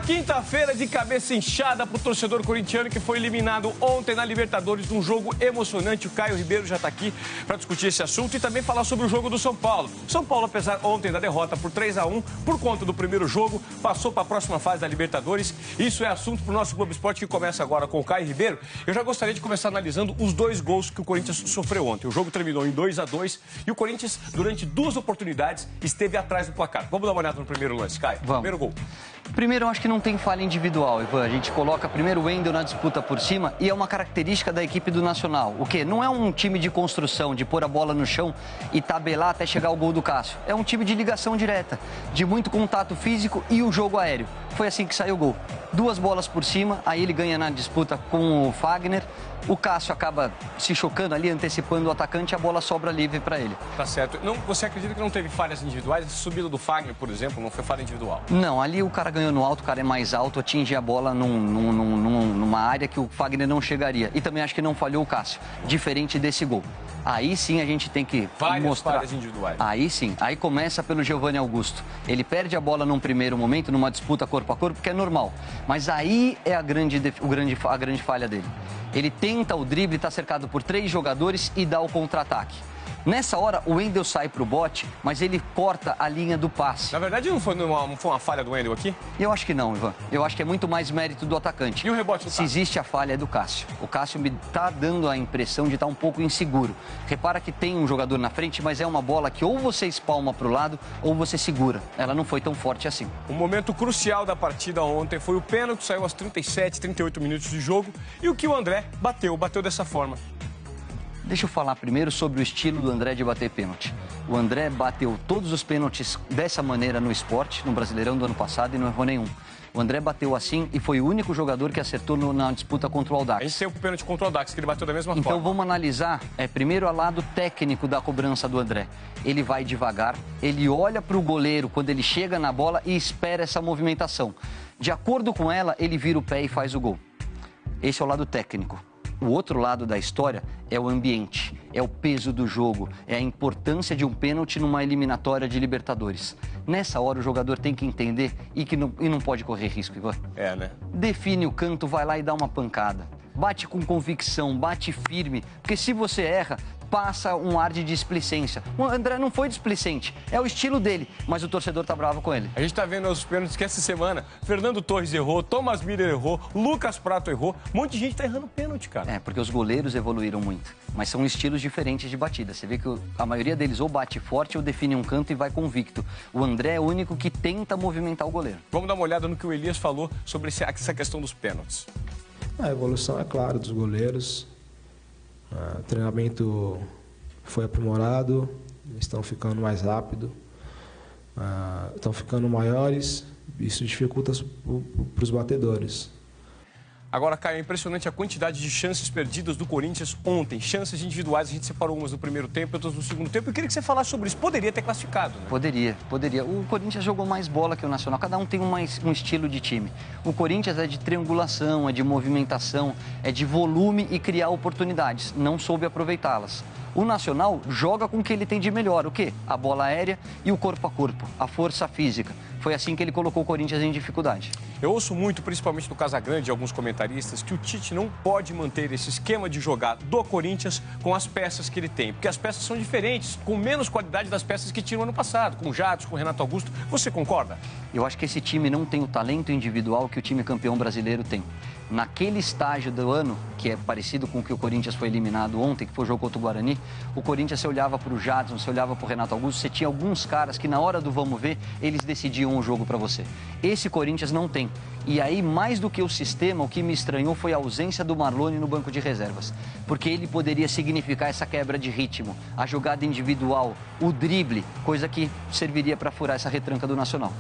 quinta-feira de cabeça inchada para o torcedor corintiano que foi eliminado ontem na Libertadores num jogo emocionante. O Caio Ribeiro já está aqui para discutir esse assunto e também falar sobre o jogo do São Paulo. São Paulo, apesar ontem da derrota por 3-1, por conta do primeiro jogo, passou para a próxima fase da Libertadores. Isso é assunto para o nosso Globo Esporte, que começa agora com o Caio Ribeiro. Eu já gostaria de começar analisando os dois gols que o Corinthians sofreu ontem. O jogo terminou em 2-2 e o Corinthians, durante duas oportunidades, esteve atrás do placar. Vamos dar uma olhada no primeiro lance, Caio. Vamos. Primeiro gol. Primeiro, eu acho que não tem falha individual, Ivan. A gente coloca primeiro o Wendel na disputa por cima e é uma característica da equipe do Nacional. O quê? Não é um time de construção, de pôr a bola no chão e tabelar até chegar ao gol do Cássio. É um time de ligação direta, de muito contato físico e o jogo aéreo. Foi assim que saiu o gol. Duas bolas por cima, aí ele ganha na disputa com o Fagner. O Cássio acaba se chocando ali, antecipando o atacante, e a bola sobra livre para ele. Tá certo. Não, você acredita que não teve falhas individuais? Essa subida do Fagner, por exemplo, não foi falha individual? Não, ali o cara ganhou no alto, o cara é mais alto, atinge a bola numa área que o Fagner não chegaria. E também acho que não falhou o Cássio, diferente desse gol. Aí sim a gente tem que mostrar. Falhas individuais. Aí sim, aí começa pelo Giovani Augusto. Ele perde a bola num primeiro momento, numa disputa corpo a corpo, que é normal. Mas aí é a grande falha dele. Ele tenta o drible, está cercado por 3 jogadores e dá o contra-ataque. Nessa hora, o Wendel sai para o bote, mas ele corta a linha do passe. Na verdade, não foi uma falha do Wendel aqui? Eu acho que não, Ivan. Eu acho que é muito mais mérito do atacante. E o rebote do Cássio? Se existe a falha, é do Cássio. O Cássio me está dando a impressão de estar um pouco inseguro. Repara que tem um jogador na frente, mas é uma bola que ou você espalma para o lado ou você segura. Ela não foi tão forte assim. O momento crucial da partida ontem foi o pênalti, que saiu aos 37, 38 minutos de jogo. E o que o André bateu dessa forma. Deixa eu falar primeiro sobre o estilo do André de bater pênalti. O André bateu todos os pênaltis dessa maneira no esporte, no Brasileirão do ano passado, e não errou nenhum. O André bateu assim e foi o único jogador que acertou na disputa contra o Audax. A gente tem o pênalti contra o Audax, que ele bateu da mesma forma. Então vamos analisar, primeiro, ao lado técnico da cobrança do André. Ele vai devagar, ele olha para o goleiro quando ele chega na bola e espera essa movimentação. De acordo com ela, ele vira o pé e faz o gol. Esse é o lado técnico. O outro lado da história é o ambiente, é o peso do jogo, é a importância de um pênalti numa eliminatória de Libertadores. Nessa hora o jogador tem que entender e não pode correr risco, Ivan. É, né? Define o canto, vai lá e dá uma pancada. Bate com convicção, bate firme, porque se você erra, passa um ar de displicência. O André não foi displicente, é o estilo dele, mas o torcedor tá bravo com ele. A gente tá vendo os pênaltis que essa semana Fernando Torres errou, Thomas Miller errou, Lucas Prato errou, um monte de gente tá errando pênalti, cara. É, porque os goleiros evoluíram muito, mas são estilos diferentes de batida. Você vê que a maioria deles ou bate forte ou define um canto e vai convicto. O André é o único que tenta movimentar o goleiro. Vamos dar uma olhada no que o Elias falou sobre essa questão dos pênaltis. A evolução é clara dos goleiros. O treinamento foi aprimorado, estão ficando mais rápido, estão ficando maiores, isso dificulta para os batedores. Agora, Caio, é impressionante a quantidade de chances perdidas do Corinthians ontem. Chances individuais, a gente separou umas no primeiro tempo, outras no segundo tempo. Eu queria que você falasse sobre isso. Poderia ter classificado, né? Poderia. O Corinthians jogou mais bola que o Nacional. Cada um tem um estilo de time. O Corinthians é de triangulação, é de movimentação, é de volume e criar oportunidades. Não soube aproveitá-las. O Nacional joga com o que ele tem de melhor. O quê? A bola aérea e o corpo a corpo, a força física. Foi assim que ele colocou o Corinthians em dificuldade. Eu ouço muito, principalmente do Casagrande e alguns comentaristas, que o Tite não pode manter esse esquema de jogar do Corinthians com as peças que ele tem. Porque as peças são diferentes, com menos qualidade das peças que tinham no ano passado, com o Jadson, com o Renato Augusto. Você concorda? Eu acho que esse time não tem o talento individual que o time campeão brasileiro tem. Naquele estágio do ano, que é parecido com o que o Corinthians foi eliminado ontem, que foi o jogo contra o Guarani, o Corinthians, você olhava para o Jadson, você olhava para o Renato Augusto, você tinha alguns caras que na hora do vamos ver, eles decidiam o jogo para você. Esse Corinthians não tem. E aí, mais do que o sistema, o que me estranhou foi a ausência do Marlone no banco de reservas. Porque ele poderia significar essa quebra de ritmo, a jogada individual, o drible, coisa que serviria para furar essa retranca do Nacional.